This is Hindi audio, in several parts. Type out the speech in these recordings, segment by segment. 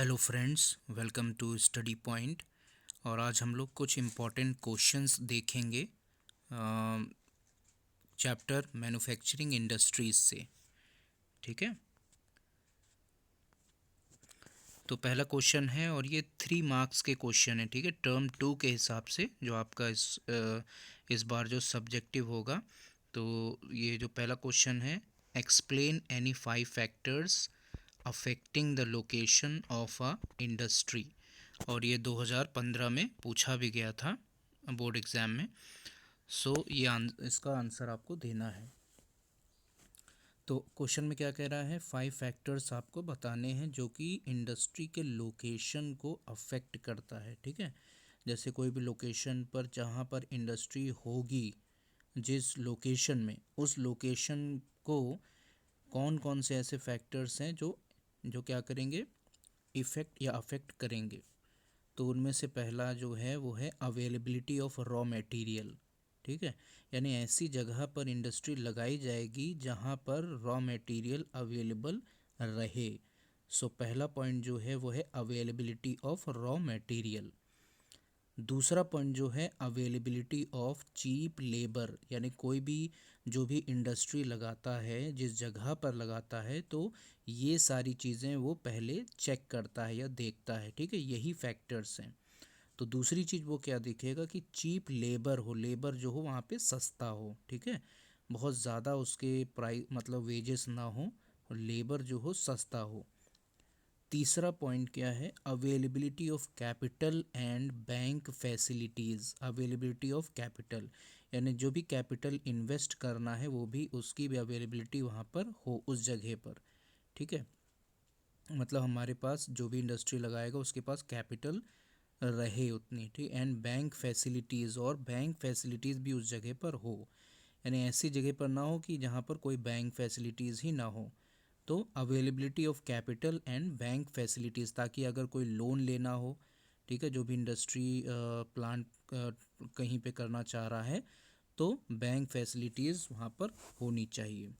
Hello friends, welcome to study point. और आज हम लोग कुछ इम्पोर्टेंट क्वेश्चंस देखेंगे चैप्टर मैन्युफैक्चरिंग इंडस्ट्रीज से। ठीक है, तो पहला क्वेश्चन है और ये 3 मार्क्स के क्वेश्चन है। ठीक है, टर्म 2 के हिसाब से जो आपका इस बार जो सब्जेक्टिव होगा। तो ये जो पहला क्वेश्चन है, explain any 5 factors affecting the location of a industry. और ये 2015 में पूछा भी गया था बोर्ड एग्ज़ाम में। ये इसका आंसर आपको देना है। तो क्वेश्चन में क्या कह रहा है, 5 फैक्टर्स आपको बताने हैं जो कि इंडस्ट्री के लोकेशन को अफेक्ट करता है। ठीक है, जैसे कोई भी लोकेशन पर जहाँ पर इंडस्ट्री होगी, जिस लोकेशन में, उस लोकेशन को कौन कौन से ऐसे फैक्टर्स हैं जो जो क्या करेंगे, इफ़ेक्ट या अफेक्ट करेंगे। तो उनमें से पहला जो है वो है अवेलेबिलिटी ऑफ रॉ मटेरियल। ठीक है, यानी ऐसी जगह पर इंडस्ट्री लगाई जाएगी जहाँ पर रॉ मटेरियल अवेलेबल रहे। पहला पॉइंट जो है वो है अवेलेबिलिटी ऑफ रॉ मटेरियल। दूसरा पॉइंट जो है अवेलेबिलिटी ऑफ चीप लेबर, यानी कोई भी जो भी इंडस्ट्री लगाता है, जिस जगह पर लगाता है, तो ये सारी चीज़ें वो पहले चेक करता है या देखता है। ठीक है, यही फैक्टर्स हैं। तो दूसरी चीज़ वो क्या दिखेगा कि चीप लेबर हो, लेबर जो हो वहाँ पे सस्ता हो। ठीक है, बहुत ज़्यादा उसके प्राइस मतलब वेजेस ना हो, और लेबर जो हो सस्ता हो। तीसरा पॉइंट क्या है, availability of capital and bank facilities. Availability of capital, यानी जो भी कैपिटल इन्वेस्ट करना है वो भी, उसकी भी अवेलेबिलिटी वहाँ पर हो उस जगह पर। ठीक है, मतलब हमारे पास जो भी इंडस्ट्री लगाएगा उसके पास कैपिटल रहे उतनी। ठीक, एंड बैंक फैसिलिटीज़, और बैंक फैसिलिटीज़ भी उस जगह पर हो, यानी ऐसी जगह पर ना हो कि जहाँ पर कोई बैंक फैसिलिटीज़ ही ना हो। तो availability of capital and bank facilities, ताकि अगर कोई लोन लेना हो, ठीक है, जो भी इंडस्ट्री प्लांट कहीं पे करना चाह रहा है, तो बैंक फैसिलिटीज़ वहाँ पर होनी चाहिए।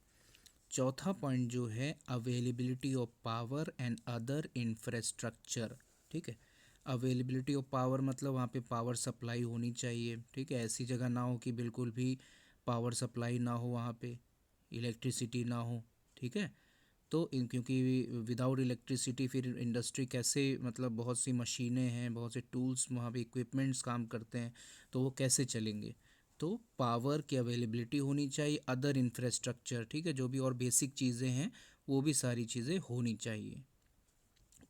चौथा पॉइंट जो है availability of power and other infrastructure. ठीक है, अवेलेबिलिटी ऑफ पावर मतलब वहाँ पे पावर सप्लाई होनी चाहिए। ठीक है, ऐसी जगह ना हो कि बिल्कुल भी पावर सप्लाई ना हो, वहाँ पे इलेक्ट्रिसिटी ना हो। ठीक है, तो क्योंकि विदाउट इलेक्ट्रिसिटी फिर इंडस्ट्री कैसे, मतलब बहुत सी मशीनें हैं, बहुत से टूल्स वहाँ पे, इक्विपमेंट्स काम करते हैं, तो वो कैसे चलेंगे। तो पावर की अवेलेबिलिटी होनी चाहिए, अदर इंफ्रास्ट्रक्चर, ठीक है, जो भी और बेसिक चीज़ें हैं वो भी सारी चीज़ें होनी चाहिए।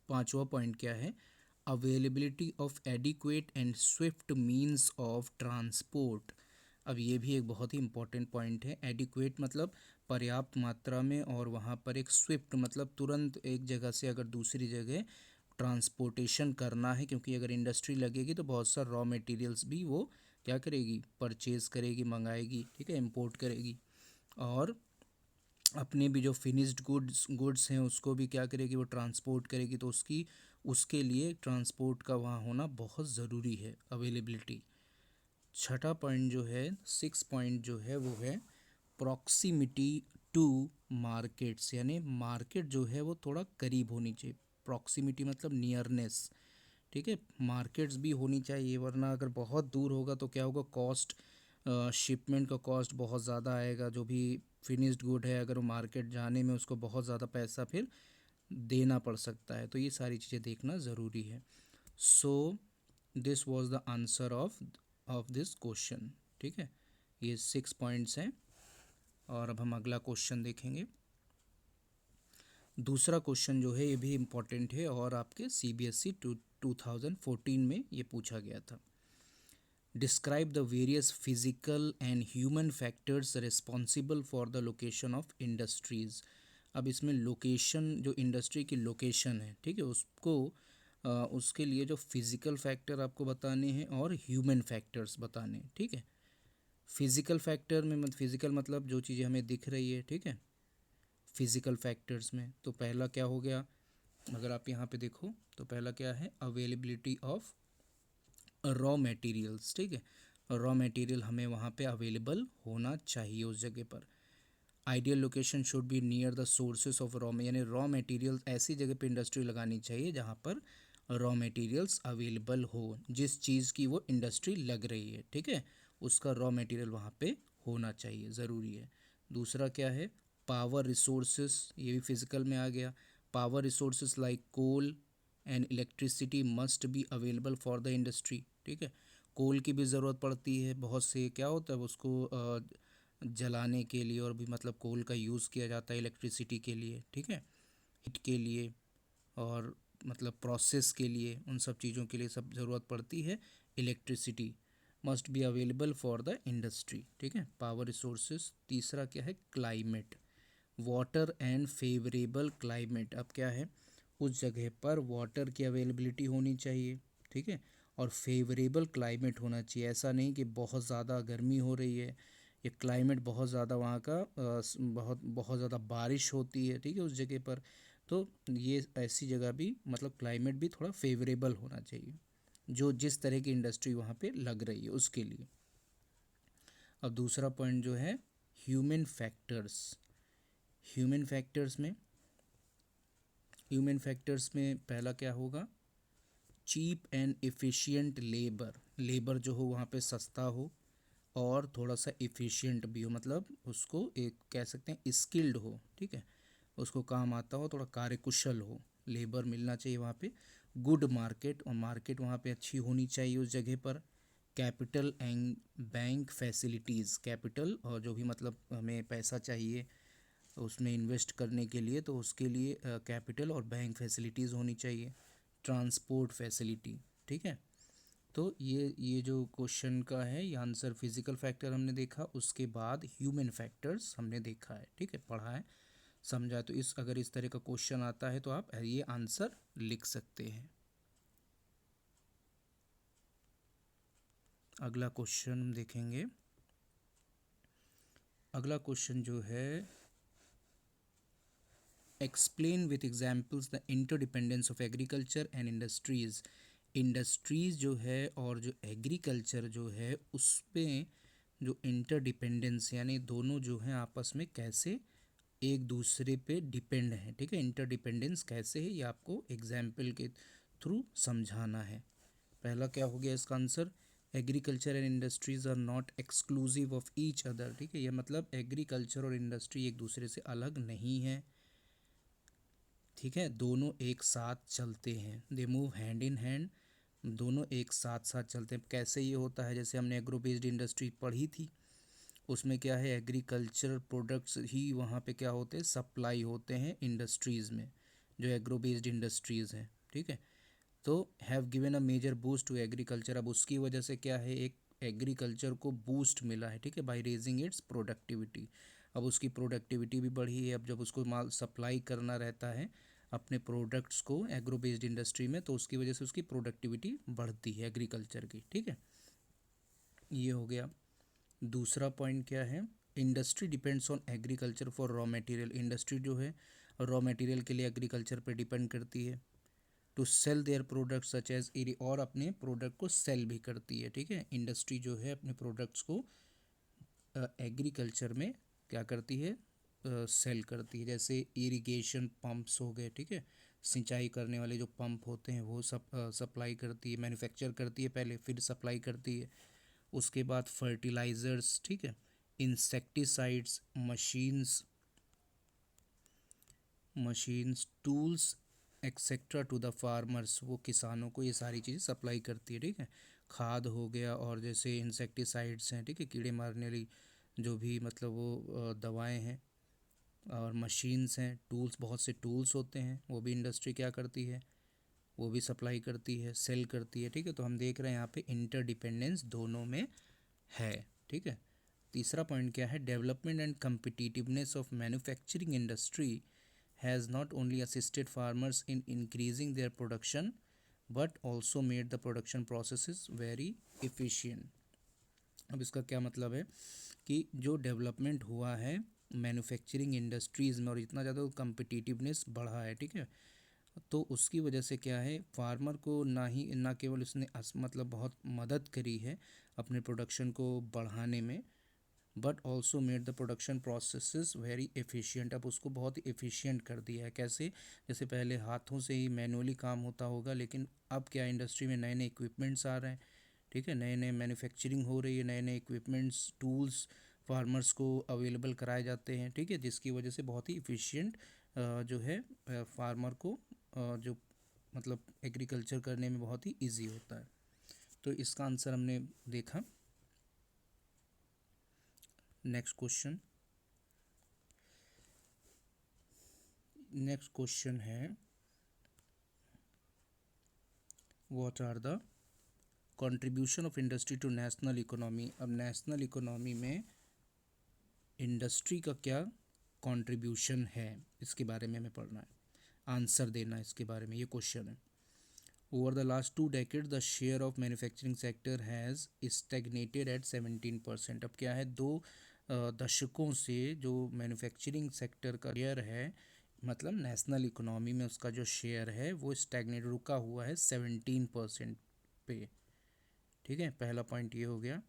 पांचवा पॉइंट क्या है, availability of adequate and Swift means of transport. अब ये भी एक बहुत ही इंपॉर्टेंट पॉइंट है। एडिक्वेट मतलब पर्याप्त मात्रा में, और वहाँ पर एक स्विफ्ट मतलब तुरंत एक जगह से अगर दूसरी जगह ट्रांसपोर्टेशन करना है, क्योंकि अगर इंडस्ट्री लगेगी तो बहुत सा रॉ मटेरियल्स भी वो क्या करेगी, परचेज़ करेगी, मंगाएगी। ठीक है, इंपोर्ट करेगी, और अपने भी जो फिनिश्ड गुड्स हैं उसको भी क्या करेगी, वो ट्रांसपोर्ट करेगी। तो उसके लिए ट्रांसपोर्ट का वहाँ होना बहुत ज़रूरी है, अवेलेबिलिटी। छठा पॉइंट जो है, सिक्स पॉइंट जो है वो है प्रॉक्सिमिटी टू मार्केट्स, यानी मार्केट जो है वो थोड़ा करीब होनी चाहिए। प्रॉक्सिमिटी मतलब नियरनेस। ठीक है, मार्केट्स भी होनी चाहिए, वरना अगर बहुत दूर होगा तो क्या होगा, कॉस्ट, शिपमेंट का कॉस्ट बहुत ज़्यादा आएगा। जो भी फिनिश्ड गुड है, अगर वो मार्केट जाने में उसको बहुत ज़्यादा पैसा फिर देना पड़ सकता है। तो ये सारी चीज़ें देखना ज़रूरी है। So this was the answer of this question. ठीक है, ये 6 पॉइंट्स हैं। और अब हम अगला क्वेश्चन देखेंगे। दूसरा क्वेश्चन जो है ये भी इम्पॉर्टेंट है, और आपके CBSE 2014 में ये पूछा गया था। Describe the various physical and human factors responsible for the location of industries. अब इसमें लोकेशन, जो इंडस्ट्री की लोकेशन है, ठीक है, उसके लिए जो फिज़िकल फैक्टर आपको बताने हैं और ह्यूमन फैक्टर्स बताने हैं। ठीक है, फिज़िकल फैक्टर में फिज़िकल मतलब जो चीज़ें हमें दिख रही है। ठीक है, फिज़िकल फैक्टर्स में तो पहला क्या हो गया, अगर आप यहाँ पे देखो तो पहला क्या है, अवेलेबिलिटी ऑफ रॉ मटेरियल्स। ठीक है, रॉ मटेरियल हमें वहाँ पे अवेलेबल होना चाहिए उस जगह पर। Ideal location should be near the sources of raw, यानी रॉ मटेरियल ऐसी जगह पे इंडस्ट्री लगानी चाहिए जहाँ पर रॉ मटेरियल्स अवेलेबल हो, जिस चीज़ की वो इंडस्ट्री लग रही है, ठीक है, उसका रॉ मटेरियल वहाँ पे होना चाहिए, ज़रूरी है। दूसरा क्या है, पावर रिसोर्सेस, ये भी फिजिकल में आ गया। Power resources like coal and electricity must be available for the industry, ठीक है। कोल की भी ज़रूरत पड़ती है, बहुत से क्या होता है उसको जलाने के लिए, और भी मतलब कोल का यूज़ किया जाता है इलेक्ट्रिसिटी के लिए, ठीक है, हीट के लिए और मतलब प्रोसेस के लिए, उन सब चीज़ों के लिए सब ज़रूरत पड़ती है। Electricity must be available for the industry, ठीक है, पावर रिसोर्सेज। तीसरा क्या है, climate, water and favourable climate. अब क्या है, उस जगह पर वाटर की अवेलेबिलिटी होनी चाहिए, ठीक है, और फेवरेबल क्लाइमेट होना चाहिए। ऐसा नहीं कि बहुत ज़्यादा गर्मी हो रही है, ये क्लाइमेट बहुत ज़्यादा वहाँ का बहुत बहुत ज़्यादा बारिश होती है, ठीक है, उस जगह पर। तो ये ऐसी जगह भी मतलब क्लाइमेट भी थोड़ा फेवरेबल होना चाहिए, जो जिस तरह की इंडस्ट्री वहाँ पे लग रही है उसके लिए। अब दूसरा पॉइंट जो है, ह्यूमन फैक्टर्स। ह्यूमन फैक्टर्स में ह्यूमन फैक्टर्स में पहला क्या होगा, cheap and efficient labour. Labour जो हो वहाँ पे सस्ता हो और थोड़ा सा एफिशिएंट भी हो, मतलब उसको एक कह सकते हैं स्किल्ड हो, ठीक है, उसको काम आता हो, थोड़ा कार्यकुशल हो, लेबर मिलना चाहिए वहाँ पे। गुड मार्केट, और मार्केट वहाँ पे अच्छी होनी चाहिए उस जगह पर। Capital and bank facilities, capital और जो भी मतलब हमें पैसा चाहिए उसमें इन्वेस्ट करने के लिए, तो उसके लिए कैपिटल और बैंक फैसिलिटीज़ होनी चाहिए। ट्रांसपोर्ट फैसिलिटी, ठीक है। तो ये जो क्वेश्चन का है, ये आंसर फिजिकल फैक्टर हमने देखा, उसके बाद ह्यूमन फैक्टर्स हमने देखा है, ठीक है, पढ़ा है, समझा है। तो इस अगर इस तरह का क्वेश्चन आता है तो आप ये आंसर लिख सकते हैं। अगला क्वेश्चन हम देखेंगे। अगला क्वेश्चन जो है, explain with examples the interdependence of agriculture and industries. Industries जो है और जो एग्रीकल्चर जो है उसमें जो इंटरडिपेंडेंस, यानी दोनों जो हैं आपस में कैसे एक दूसरे पे डिपेंड है, ठीक है, इंटरडिपेंडेंस कैसे है, ये आपको एग्जाम्पल के थ्रू समझाना है। पहला क्या हो गया इसका answer, agriculture and industries are not exclusive of each other, ठीक है, ये मतलब एग्रीकल्चर और इंडस्ट्री एक दूसरे से अलग नहीं है, ठीक है, दोनों एक साथ चलते हैं, they move hand in hand, दोनों एक साथ साथ चलते हैं। कैसे ये होता है, जैसे हमने एग्रो बेस्ड इंडस्ट्री पढ़ी थी, उसमें क्या है, एग्रीकल्चर प्रोडक्ट्स ही वहाँ पे क्या होते हैं, सप्लाई होते हैं इंडस्ट्रीज़ में, जो एग्रो बेस्ड इंडस्ट्रीज़ हैं, ठीक है। तो have given a major boost to agriculture, अब उसकी वजह से क्या है, एक एग्रीकल्चर को बूस्ट मिला है, ठीक है, बाय रेजिंग इट्स प्रोडक्टिविटी। अब उसकी प्रोडक्टिविटी भी बढ़ी है, अब जब उसको माल सप्लाई करना रहता है अपने प्रोडक्ट्स को एग्रो बेस्ड इंडस्ट्री में, तो उसकी वजह से उसकी प्रोडक्टिविटी बढ़ती है एग्रीकल्चर की, ठीक है, ये हो गया। दूसरा पॉइंट क्या है, industry depends on agriculture for raw material. Industry जो है रॉ मटेरियल के लिए एग्रीकल्चर पर डिपेंड करती है। To sell their product such as एरी, और अपने प्रोडक्ट को सेल भी करती है, ठीक है, इंडस्ट्री जो है अपने प्रोडक्ट्स को एग्रीकल्चर में क्या करती है, सेल करती है। जैसे इरिगेशन पंप्स हो गए, ठीक है, सिंचाई करने वाले जो पंप होते हैं वो सब सप्लाई करती है, मैन्युफैक्चर करती है पहले, फिर सप्लाई करती है। उसके बाद फर्टिलाइज़र्स, ठीक है, insecticides, machines tools etcetera to the farmers, वो किसानों को ये सारी चीज़ें सप्लाई करती है, ठीक है। खाद हो गया, और जैसे इंसेक्टिसाइड्स हैं, ठीक है, कीड़े मारने वाली जो भी मतलब वो दवाएं हैं, और मशीन्स हैं, टूल्स, बहुत से टूल्स होते हैं, वो भी इंडस्ट्री क्या करती है, वो भी सप्लाई करती है, सेल करती है, ठीक है। तो हम देख रहे हैं यहाँ पे इंटरडिपेंडेंस दोनों में है, ठीक है। तीसरा पॉइंट क्या है, development and competitiveness of manufacturing industry has not only assisted farmers in increasing their production but also made the production processes very efficient. अब इसका क्या मतलब है कि जो डेवलपमेंट हुआ है मैन्युफैक्चरिंग इंडस्ट्रीज़ में, और इतना ज़्यादा कम्पिटिटिवनेस बढ़ा है, ठीक है, तो उसकी वजह से क्या है, फार्मर को ना केवल उसने मतलब बहुत मदद करी है अपने प्रोडक्शन को बढ़ाने में, but also made the production processes very efficient. अब उसको बहुत ही एफिशिएंट कर दिया है। कैसे? जैसे पहले हाथों से ही मैनुअली काम होता होगा, लेकिन अब क्या इंडस्ट्री में नए नए इक्विपमेंट्स आ रहे हैं, ठीक है, नए नए मैन्युफैक्चरिंग हो रही है, नए नए इक्विपमेंट्स टूल्स फार्मर्स को अवेलेबल कराए जाते हैं, ठीक है, जिसकी वजह से बहुत ही इफ़िशिएंट जो है फार्मर को जो मतलब एग्रीकल्चर करने में बहुत ही इजी होता है। तो इसका आंसर हमने देखा। नेक्स्ट क्वेश्चन, नेक्स्ट क्वेश्चन है what are the contribution of industry to national economy. अब नेशनल इकोनॉमी में इंडस्ट्री का क्या कंट्रीब्यूशन है, इसके बारे में हमें पढ़ना है, आंसर देना है इसके बारे में, ये क्वेश्चन है। Over the last 2 decades the share of manufacturing sector has stagnated at 17%। अब क्या है, 2 दशकों से जो मैन्युफैक्चरिंग सेक्टर का शेयर है, मतलब नेशनल इकोनॉमी में उसका जो शेयर है वो स्टैग्नेट रुका हुआ है 17% पे, ठीक है, पहला पॉइंट ये हो गया।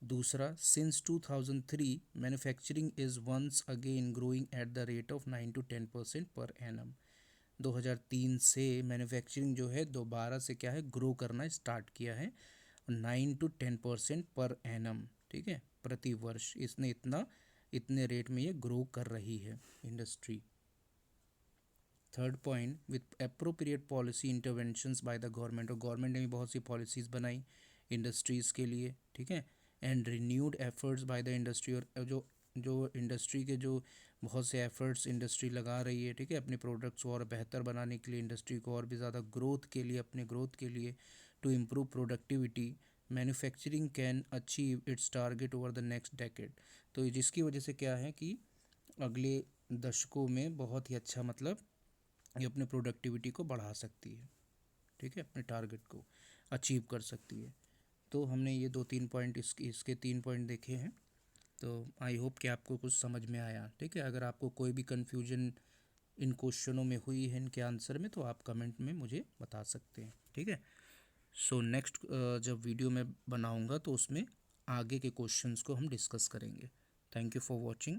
दूसरा, since 2003 manufacturing is once again growing at the rate of 9 to 10% per annum. 2003 से मैन्युफैक्चरिंग जो है दोबारा से क्या है, ग्रो करना स्टार्ट किया है, 9 to 10% पर एनम, ठीक है, प्रति वर्ष इसने इतने रेट में ये ग्रो कर रही है industry. Third point, with appropriate policy interventions by the government, और गवर्नमेंट ने भी बहुत सी पॉलिसीज़ बनाई इंडस्ट्रीज़ के लिए, ठीक है, and renewed efforts by the industry, और जो जो इंडस्ट्री के जो बहुत से एफर्ट्स इंडस्ट्री लगा रही है, ठीक है, अपने प्रोडक्ट्स को और बेहतर बनाने के लिए, इंडस्ट्री को और भी ज़्यादा ग्रोथ के लिए, अपने ग्रोथ के लिए, to improve productivity manufacturing can achieve its target over the next decade. तो जिसकी वजह से क्या है कि अगले दशकों में बहुत ही अच्छा, मतलब ये अपने प्रोडक्टिविटी को बढ़ा सकती है, ठीक है, अपने टारगेट को अचीव कर सकती है। तो हमने ये 2-3 पॉइंट इसके 3 पॉइंट देखे हैं। तो आई होप कि आपको कुछ समझ में आया, ठीक है। अगर आपको कोई भी कन्फ्यूजन इन क्वेश्चनों में हुई है, इनके आंसर में, तो आप कमेंट में मुझे बता सकते हैं, ठीक है। सो नेक्स्ट जब वीडियो मैं बनाऊंगा तो उसमें आगे के क्वेश्चंस को हम डिस्कस करेंगे। Thank you for watching.